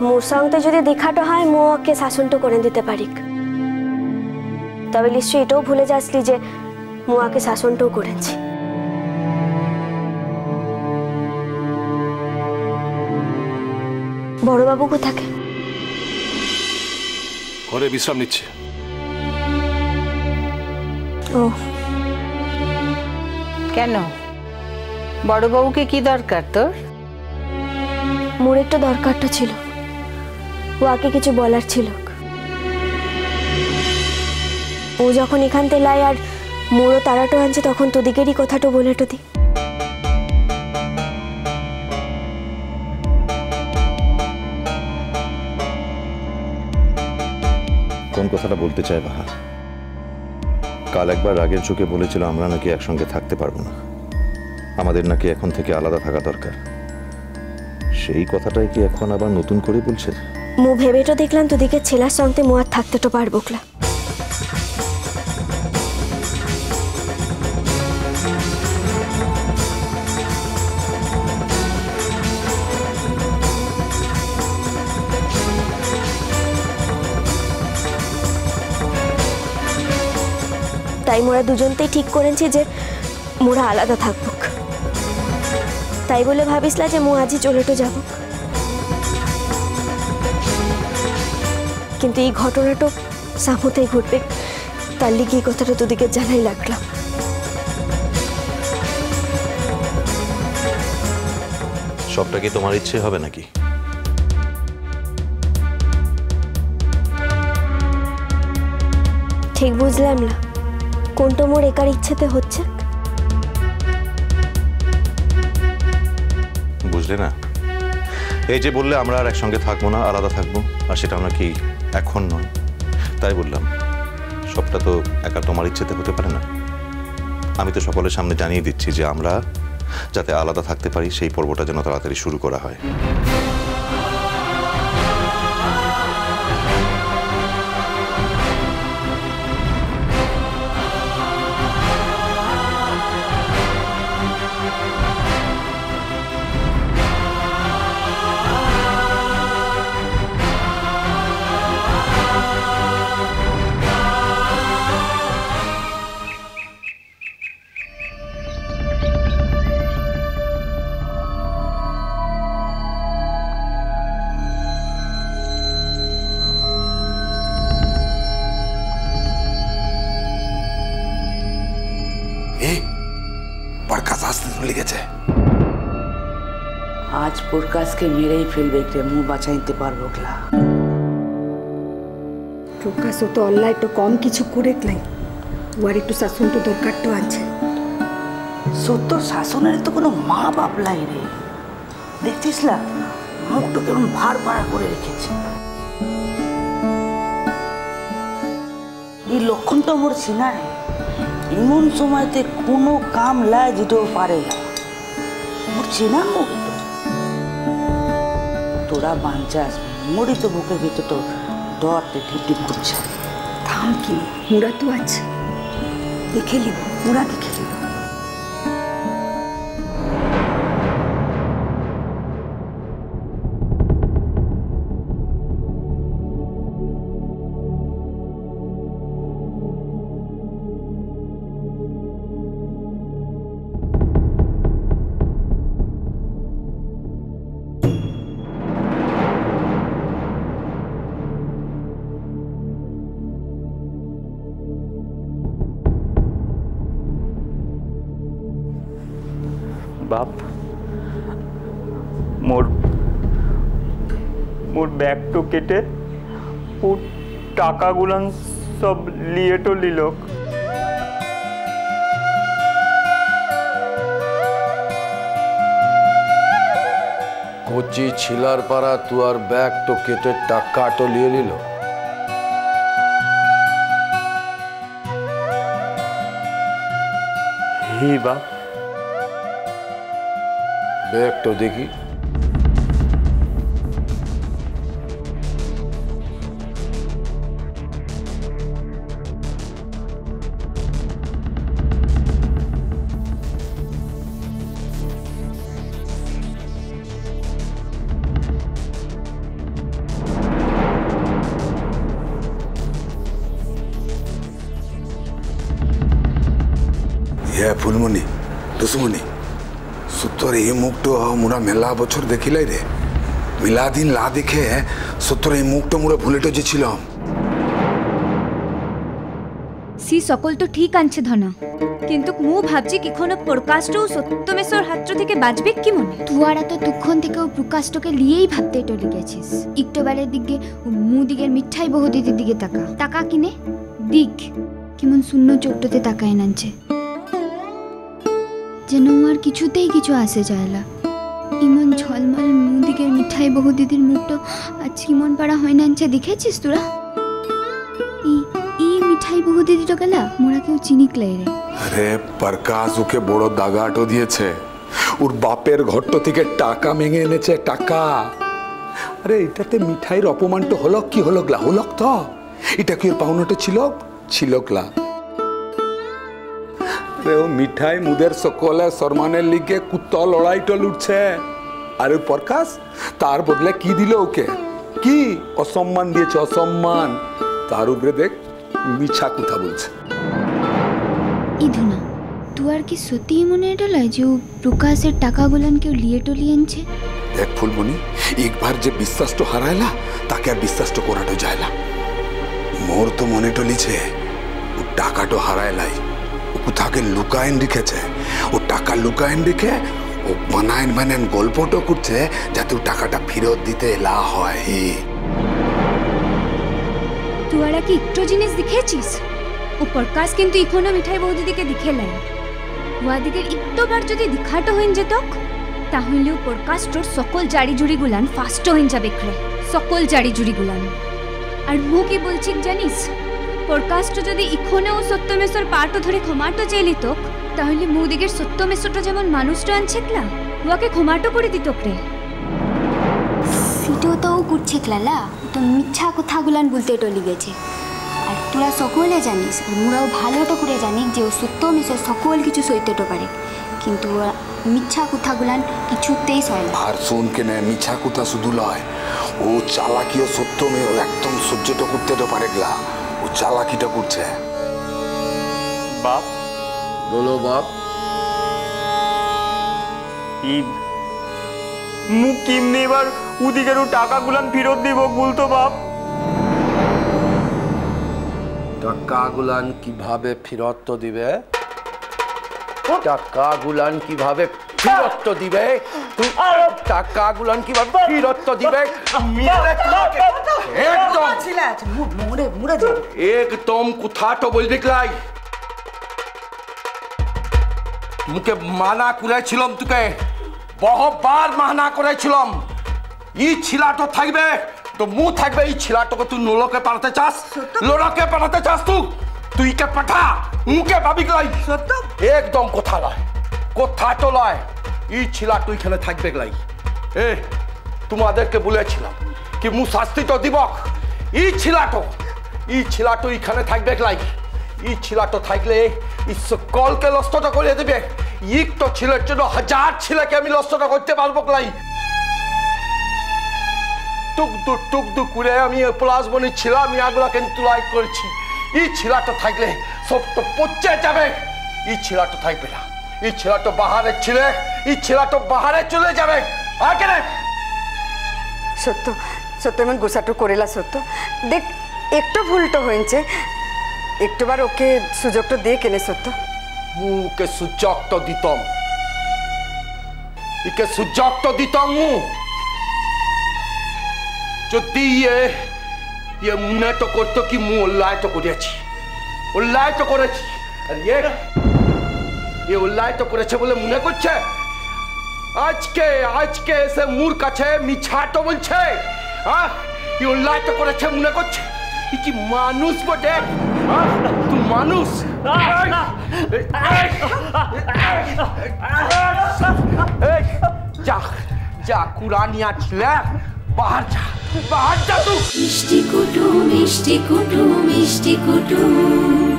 মোর সঙ্গে যদি দেখাটো হয় মোকে শাসনটো করে দিতে পারিক, তবে নিশ্চয়ই এটাও ভুলে যাসলি যে মোয়াকে শাসনটাও করেছি। বড়বাবু কোথাকে? ঘরে বিশ্রাম নিচ্ছে। ও কেন, বড়বাবুকে কি দরকার তোর? মোর একটু দরকারটা ছিল, ওকে কিছু বলার ছিল। ও যখন এখান থেকে লাই আর মোরও তারাটো আনছে তখন তোদিকেরই কথাটা বলে দি। কোন কথাটা বলতে চায় বাহা? কাল একবার রাগের চোখে বলেছিল আমরা নাকি একসঙ্গে থাকতে পারবো না, আমাদের নাকি এখন থেকে আলাদা থাকা দরকার। সেই কথাটাই কি এখন আবার নতুন করে বলছে? মো ভেবেটো দেখলাম তোদিকে ছেলার সঙ্গে মো আর থাকতে তো পারবো না। তাই মোরা দুজনতেই ঠিক করেছি যে মোরা আলাদা থাকবো। তাই বলে ভাবিসলা যে মো আজই চলেটো যাব, কিন্তু এই ঘটনাটা সামুতেই ঘটবে তার লিগে এই কথাটা তোদিকে জানাই লাগলাম। সবটা কি তোমার ইচ্ছে হবে নাকি? ঠিক বুঝলাম না কোনটা মোর একার ইচ্ছেতে হচ্ছে। বুঝলে না, এই যে বললে আমরা আর একসঙ্গে থাকবো না, আলাদা থাকবো, আর সেটা নাকি এখন নয়। তাই বললাম সবটা তো একা তোমার ইচ্ছেতে হতে পারে না। আমি তো সকলের সামনে জানিয়ে দিচ্ছি যে আমরা যাতে আলাদা থাকতে পারি সেই পর্বটা যেন তাড়াতাড়ি শুরু করা হয়। আজ প্রকাশকে মেরেই ফেলবে, মুখ বাঁচাইতে পারবো না। প্রকাশও তো অল্লাহ একটু কম কিছু করে নাই, ওর একটু শাসন তো দরকার তো আছে। সত্য শাসনের তো কোনো মা বাপ লাই রে, দেখছিস না মুখটা কেমন ভার ভাড়া করে রেখেছে। এই লক্ষণটা মোর চিনা রে, এমন সময়তে কোনো কাম লাই যেতেও পারে না, মোর চেনা মুখ। তোরা বাঞ্চাস, মোরই তো বুকের ভিতর তো ডরতে টিপ টিপ করছে। থাম কি, মোরা তো আছে, দেখে লিব, মোরা দেখে লিব। বাপ, মোর ব্যাগ তো কেটে ও টাকাগুলান সব লিয়ে তো লিল। কোচি ছিলার পাড়া তুয়ার ব্যাগ তো কেটে টাকা তো লিয়ে নিল। হি বাপ, ব্যাগ তো দেখি। হে ফুলমণি দুসুমণি সত্যর এই মুখটা মোরা মেলা বছর দেখিলাই রে মেলা দিন লা দেখে সত্যর এই মুখটা মোরা ভুলেটো যেছিলাম সি সকল তো ঠিক আনছে ধনা কিন্তু মু ভাবছি কিখন পডকাস্ট সত্যমেশ্বর হাত থেকে বাজবে কি মনে তুয়ারা তো তুক্ষণ থেকে প্রকাশটাকে লিয়েই ভাবতে টলে গেছিস একটুবারের দিকে মু দিকের মিঠাই বহু দিদির দিকে তাকা তাকা কিনে দিক কেমন শূন্য চোখটাতে তাকায় নানছে যেন আর কিছুতেই কিছু আসে যায়লা ইমন ঝলমল মু দিকের মিঠাই বহু দিদির মুখটা আজ ইমন পাড়া হয় নানছে দেখেছিস তোরা মিঠাই বহু দিদিটা গেলা মোরা কেউ চিনিকলাই রে আরে প্রকাশ ওকে বড় দাগাটো দিয়েছে ওর বাপের ঘরট থেকে টাকা মেঙে এনেছে টাকা আরে এটাতে মিঠাইয়ের অপমানটা হলো কি হলো গ্লা হলো তো এটা কি ওর পাওনাটা ছিল গ্লা রে ও মিঠাই মুদের সকলে সম্মানের লিগে কুত্ত লড়াইটা লুটছে আর ওই প্রকাশ তার বদলে কি দিল ওকে কি অসম্মান দিয়েছে অসম্মান তার উপরে দেখ মিছা কথা বলছে ইধুনা তুই আর কি সত্যি মনে ডলায় যে ও প্রকাশের টাকাগুলান কেউ লিয়ে টলিয়ে আনছে দেখ ফুলমণি একবার যে বিশ্বাসটা হারাইলা তাকে আর বিশ্বাসটা করাটা যায় না মোর তো মনে টলিছে ও টাকাটা হারাইলাই ও কোথাকে লুকায়ন রেখেছে ও টাকা লুকায়ন রেখে ও বানায়ন গল্পটা করছে যাতে ও টাকাটা ফেরত দিতে এলা হয় তুয়ারা কি একটু জিনিস দেখেছিস ও প্রকাশ কিন্তু ইখনো মিঠাই বহু দিদিকে দিখেলাই ওয়াদিকের একটুবার যদি দেখাটো হইন যেতক তাহলে ও প্রকাশটোর সকল জাড়ি জুড়ি গুলান ফাস্ট হইন যাবে ক্রে সকল জাড়ি জুড়ি গুলান আর মু কি বলছি জানিস প্রকাশটো যদি ইখনো ও সত্যমেশ্বর পাটো ধরে ক্ষমাটো চাইলিত তাহলে মু দিকের সত্যমেশ্বরটা যেমন মানুষটা আনছেকলা ওকে ক্ষমাটো করে দিত ক্রে সিটো তো করছে ক্লালা তো মিথ্যা কথাগুলান বলতে টলি গেছে আর তোরা সকলে জানিস আর মোরাও ভালোটা করে জানি যে ও সত্যমেশ্বর সকল কিছু সইতেটো পারে কিন্তু মিথ্যা কথাগুলান কিছুতেই সয় না আর শুন কেনে মিছা কথা শুধু লয় ও চালাকিও সত্য মেয়ে একদম সহ্যটা করতে তো পারে গলা ও চালাকিটা করছে বাপ বলো বাপ মু কিমনে এবার উদিকের টাকাগুলান ফেরত দিব বলতো বাপ টাকাগুলান কিভাবে ফেরত দিবে টাকাগুলান কিভাবে ফেরত দিবে টাকাগুলান কিভাবে ফেরত দিবে একদম কথাটো বলবি লাই মুকে মানা করেছিলাম তোকে বহুবার মানা করেছিলাম ই ছিলাটো থাকবে তো মু থাকবে এই ছিলাটোকে তুই লোকে পাঠাতে চাস লোকে পাঠাতে চাস তুই কে পাঠা মুকে ভাবি গলাই সত্য একদম কথা লয় কথা তো লয় এই ছিলাটো এখানে থাকবে গলাই এ তোমাদেরকে বলেছিলাম কি মু শাস্তি তো দিব এই ছিলাটো এখানে থাকবে গলাই এই ছিলাটো থাকলে এই সকলকে লস্তটা করে দেবে ইক তো ছিলের জন্য 1000 ছেলেকে আমি লস্তটা করতে পারবো গলাই টুকদু করে আমি প্লাস বনি ছিলাম ইয়াগুলা কিন্তু লাইক করেছি এই ছিলাটা থাকলে সব তো পচে যাবে এই ছিলাটা থাকবে না এই ছিলাটা বাহারে ছিলে এই ছিলাটা বাহারে চলে যাবে আর কেন সত্য সত্য এমন গোসাটো করেলা সত্য দেখ একটু ভুলটো হয়েছে একটুবার ওকে সুযোগটা দিয়ে কেনে সত্য মুকে সুযোগ তো দিতাম ইকে সুযোগ তো দিতাম মু যদি ইয়ে মনে তো করতো কি মু অল্লায় তো করেছি আর ইয়ে অল্লায় তো করেছে বলে মনে করছে আজকে এসে মুর কাছে মিছা তো বলছে ইয়ে অল্লায় তো করেছে মনে করছে কি মানুষ বটে তুই মানুষ যা কুরানিয়া ছিলে বাহার যা তুই মিষ্টি কুটুম